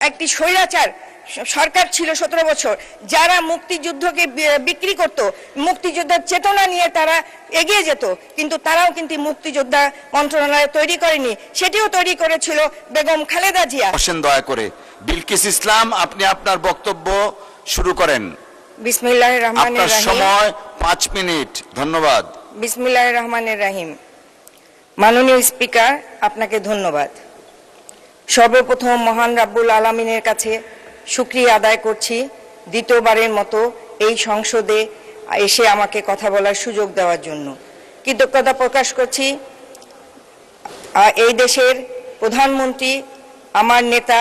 একটি স্বৈরাচার সরকার ছিল 17 বছর, যারা মুক্তিযুদ্ধকে বিক্রি করত, মুক্তিযোদ্ধার চেতনা নিয়ে তারা এগিয়ে যেত, কিন্তু তারাও কিন্তু মুক্তিযোদ্ধা মন্ত্রণালয় তৈরি করেনি, সেটিও তৈরি করেছিল বেগম খালেদা জিয়া। দয়া করে বিলকিস ইসলাম, আপনি আপনার বক্তব্য শুরু করেন। বিসমিল্লাহির রহমানির রহিম, সময় 5 মিনিট। ধন্যবাদ। বিসমিল্লাহির রহমানির রহিম। মাননীয় স্পিকার, আপনাকে ধন্যবাদ। সর্বপ্রথম মহান রাব্বুল আলামিনের কাছে শুকরিয়া আদায় করছি দ্বিতীয়বারের মতো এই সংসদে এসে আমাকে কথা বলার সুযোগ দেওয়ার জন্য। কৃতজ্ঞতা প্রকাশ করছি এই দেশের প্রধানমন্ত্রী আমার নেতা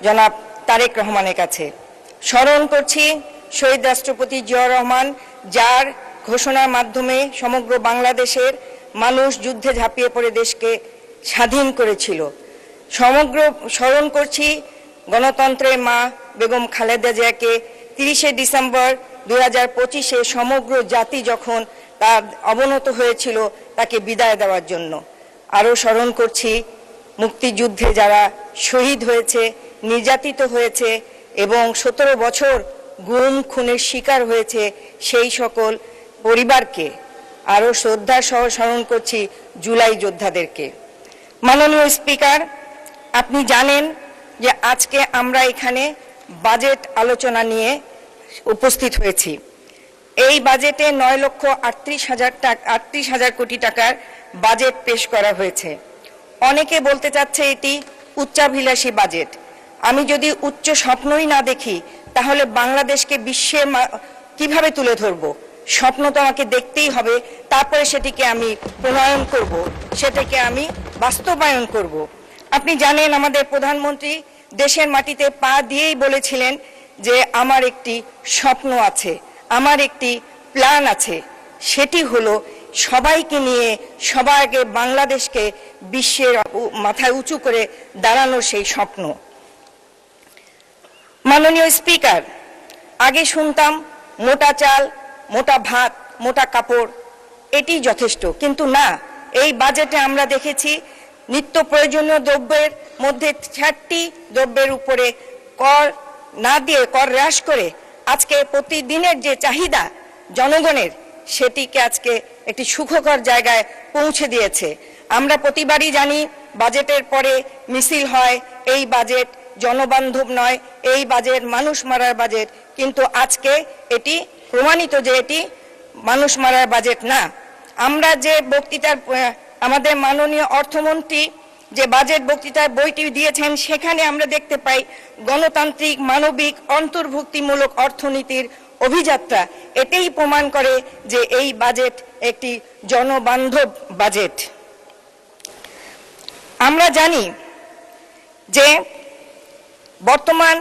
জনাব তারেক রহমানের কাছে। স্মরণ করছি শহীদ রাষ্ট্রপতি জিয়াউর রহমান, যার ঘোষণার মাধ্যমে সমগ্র বাংলাদেশের মানুষ যুদ্ধে ঝাঁপিয়ে পড়ে দেশকে স্বাধীন করেছিল। স্মরণ করছি গণতন্ত্রের মা বেগম খালেদা জিয়াকে 30শে ডিসেম্বর 2025-এ সমগ্র জাতি যখন তার অবনত হয়েছিল তাকে বিদায় দেওয়ার জন্য। আরও স্মরণ করছি মুক্তিযুদ্ধে যারা শহীদ হয়েছে, নির্যাতিত হয়েছে এবং 17 বছর গুম খুনের শিকার হয়েছে সেই সকল পরিবারকে। আরও শ্রদ্ধার সহ স্মরণ করছি জুলাই যোদ্ধাদেরকে। মাননীয় স্পিকার, আপনি জানেন যে আজকে আমরা এখানে বাজেট আলোচনা নিয়ে উপস্থিত হয়েছি। এই বাজেটে 9,38,000 কোটি টাকার বাজেট পেশ করা হয়েছে। অনেকে বলতে চাচ্ছে এটি উচ্চাভিলাষী বাজেট। আমি যদি উচ্চ স্বপ্নই না দেখি তাহলে বাংলাদেশকে বিশ্বে কিভাবে তুলে ধরব? স্বপ্ন তো আমাকে দেখতেই হবে, তারপরে সেটিকে আমি প্রণয়ন করব, সেটাকে আমি বাস্তবায়ন করব। আপনি জানেন আমাদের প্রধানমন্ত্রী দেশের মাটিতে পা দিয়েই বলেছিলেন যে আমার একটি স্বপ্ন আছে, আমার একটি প্ল্যান আছে, সেটি হলো সবাইকে নিয়ে সবাইকে বাংলাদেশকে বিশ্বের মাথায় উঁচু করে দাঁড়ানোর সেই স্বপ্ন। মাননীয় স্পিকার, আগে শুনতাম মোটা চাল, মোটা ভাত, মোটা কাপড় এটি যথেষ্ট, কিন্তু না, এই বাজেটে আমরা দেখেছি নিত্য প্রয়োজনীয় দ্রব্যের মধ্যে 6টি দ্রব্যের উপরে কর না দিয়ে, কর হ্রাস করে আজকে প্রতিদিনের যে চাহিদা জনগণের, সেটিকে আজকে একটি সুখকর জায়গায় পৌঁছে দিয়েছে। আমরা প্রতিবারই জানি বাজেটের পরে মিছিল হয়, এই বাজেট জনবান্ধব নয়, এই বাজেট মানুষ মারার বাজেট, কিন্তু আজকে এটি প্রমাণিত যে এটি মানুষ মারার বাজেট না। আমরা যে বক্তৃতার আমাদের মাননীয় অর্থমন্ত্রী যে বাজেট বক্তৃতার বইটি দিয়েছেন, সেখানে আমরা দেখতে পাই গণতান্ত্রিক, মানবিক, অন্তর্ভুক্তিমূলক অর্থনীতির অভিযাত্রা। এটাই প্রমাণ করে যে এই বাজেট একটি জনবান্ধব বাজেট। আমরা জানি যে বর্তমান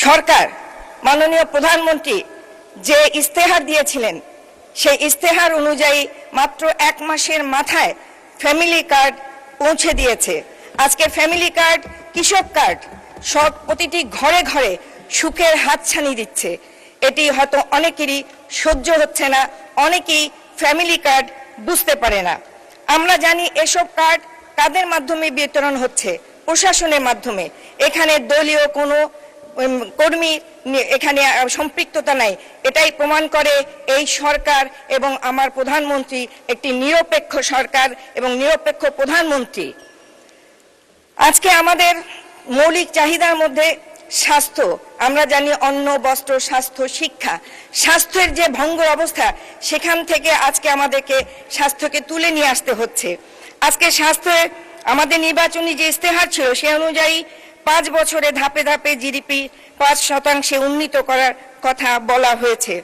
সরকার, মাননীয় প্রধানমন্ত্রী যে ইস্তেহার দিয়েছিলেন, সেই ইস্তেহার অনুযায়ী মাত্র 1 মাসের মাথায় ফ্যামিলি কার্ড পৌঁছে দিয়েছে। আজকে ফ্যামিলি কার্ড, কৃষক কার্ড সব প্রতিটি ঘরে ঘরে সুখের হাতছানি দিচ্ছে। এটি হয়তো অনেকেরই সহ্য হচ্ছে না, অনেকেই ফ্যামিলি কার্ড বুঝতে পারে না। আমরা জানি এসব কার্ড কাদের মাধ্যমে বিতরণ হচ্ছে? প্রশাসনের মাধ্যমে। এখানে দলীয় কোনো কর্মী এখানে সম্পৃক্ততা নাই। এটাই প্রমাণ করে এই সরকার এবং আমার প্রধানমন্ত্রী একটি নিরপেক্ষ সরকার এবং নিরপেক্ষ প্রধানমন্ত্রী। আজকে আমাদের মৌলিক চাহিদার মধ্যে স্বাস্থ্য, আমরা জানি অন্ন, বস্ত্র, স্বাস্থ্য, শিক্ষা। স্বাস্থ্যের যে ভঙ্গুর অবস্থা, সেখান থেকে আজকে আমাদেরকে স্বাস্থ্যকে তুলে নিয়ে আসতে হচ্ছে। আজকে স্বাস্থ্যে আমাদের নির্বাচনী যে ইস্তেহার ছিল, সে অনুযায়ী 5 বছরে ধাপে ধাপে জিডিপি 5% উন্নীত করার কথা বলা হয়েছে।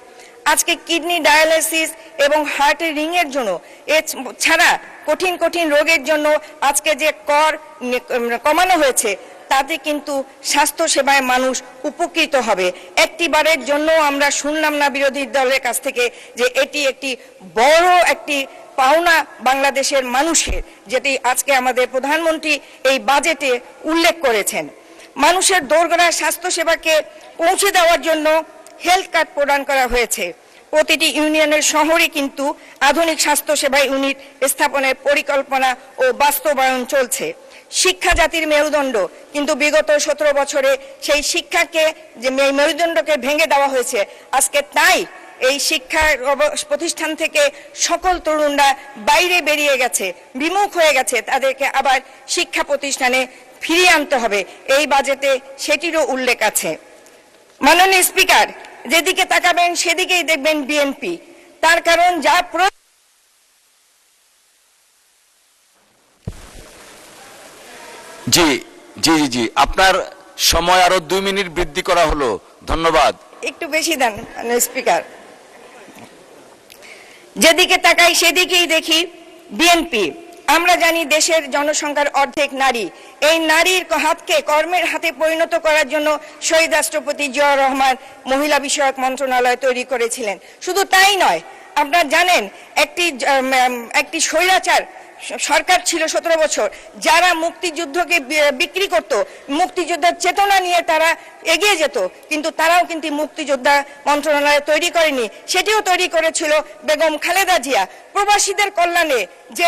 আজকে কিডনি ডায়ালাইসিস এবং হার্টের রিংয়ের জন্য, এছাড়া কঠিন কঠিন রোগের জন্য আজকে যে কর কমানো হয়েছে, তাতে কিন্তু স্বাস্থ্য সেবায় মানুষ উপকৃত হবে। একটিবারের জন্য আমরা শুনলাম না বিরোধী দলের কাছ থেকে যে এটি একটি বড় একটি পাওনা বাংলাদেশের মানুষের, যেটি আজকে আমাদের প্রধানমন্ত্রী এই বাজেটে উল্লেখ করেছেন। মানুষের দোরগোড়া স্বাস্থ্য সেবাকে পৌঁছে দেওয়ার জন্য হেলথ কার্ড প্রদান করা হয়েছে। প্রতিটি ইউনিয়নের শহরে কিন্তু আধুনিক স্বাস্থ্য সেবা ইউনিট স্থাপনের পরিকল্পনা ও বাস্তবায়ন চলছে। শিক্ষা জাতির মেরুদণ্ড, কিন্তু বিগত 17 বছরে সেই শিক্ষাকে যে মেরুদণ্ডকে ভেঙে দেওয়া হয়েছে। আজকে তাই এই শিক্ষা প্রতিষ্ঠান থেকে সকল তরুণরা বাইরে বেরিয়ে গেছে, বিমুখ হয়ে গেছে। তাদেরকে আবার শিক্ষা প্রতিষ্ঠানে ফিরিয়ে আনতে হবে। এই বাজেটে সেটিরও উল্লেখ আছে। মাননীয় স্পিকার, যেদিকে তাকাবেন সেদিকেই দেখবেন বিএনপি। তার কারণ যা জি জি জি জি, আপনার সময় আরো 2 মিনিট বৃদ্ধি করা হলো, ধন্যবাদ। একটু বেশি দেন মাননীয় স্পিকার। যেদিকে তাকাই সেদিকেই দেখি বিএনপি। আমরা জানি দেশের জনসংখ্যার অর্ধেক নারী। এই নারীর হাতকে কর্মের হাতে পরিণত করার জন্য শহীদ রাষ্ট্রপতি জিয়াউর রহমান মহিলা বিষয়ক মন্ত্রণালয় তৈরি করেছিলেন। শুধু তাই নয়, আপনারা জানেন একটি স্বৈরাচার সরকার ছিল 17 বছর, যারা মুক্তিযুদ্ধকে বিক্রি করত, মুক্তিযোদ্ধার চেতনা নিয়ে তারা এগিয়ে যেত, কিন্তু তারাও কিন্তু মুক্তিযোদ্ধা মন্ত্রণালয় তৈরি করেনি। সেটিও তৈরি করেছিল বেগম খালেদা জিয়া। প্রবাসীদের কল্যাণে যে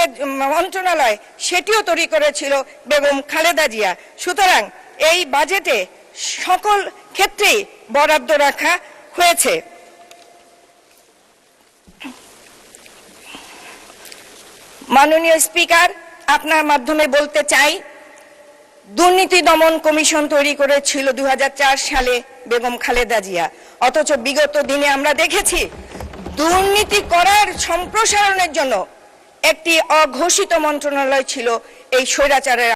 মন্ত্রণালয়, সেটিও তৈরি করেছিল বেগম খালেদা জিয়া। সুতরাং এই বাজেটে সকল ক্ষেত্রেই বরাদ্দ রাখা হয়েছে। মাননীয় স্পিকার, আপনার মাধ্যমে বলতে চাই, দুর্নীতি দমন কমিশন তৈরি করেছিল 2004 সালে বেগম খালেদা জিয়া। অথচ বিগত দিনে আমরা দেখেছি দুর্নীতি করার সম্প্রসারণের জন্য একটি অঘোষিত মন্ত্রণালয় ছিল এই স্বৈরাচারের